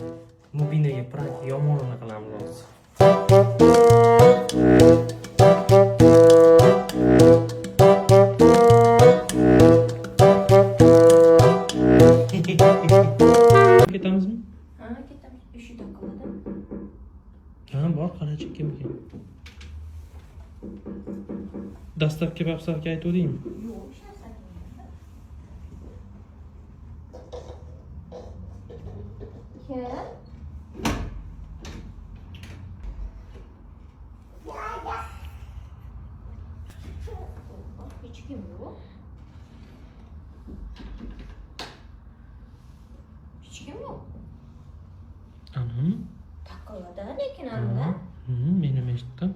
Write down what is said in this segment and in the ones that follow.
Mubinaga prank yomonini qilamiz hozir. Ketamizmi? Ha, ketamiz. 3 daqiqada. Ha, bor, qarachi kim ekan? Dastlabki maqsadga aytuvdingmi? Yo'q, hech narsa qilmayapman. Kim? Hech kim yo'q. Hech kim yo'q. Ana. Taqiladi lekin anda. Men nima eshitdim?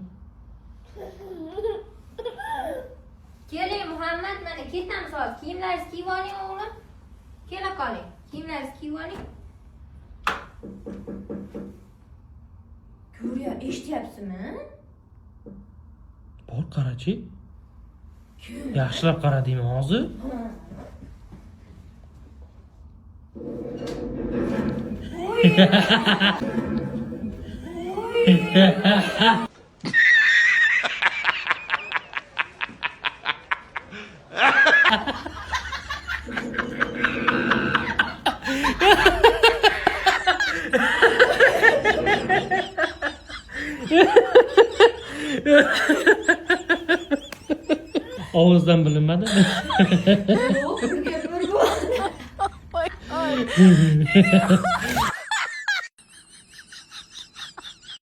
Keling Muhammad, mana ketamiz hozir. Kiyimlaringizni kiyib oling o'g'lim. Kela qoling. Kiyimlaringizni kiyib oling. Eshityapsizmi? Bor, qarachi. Kim? Yaxshilab qaradingmi hozir? Ovozdan bilinmadi. Yo'q, gapir bu.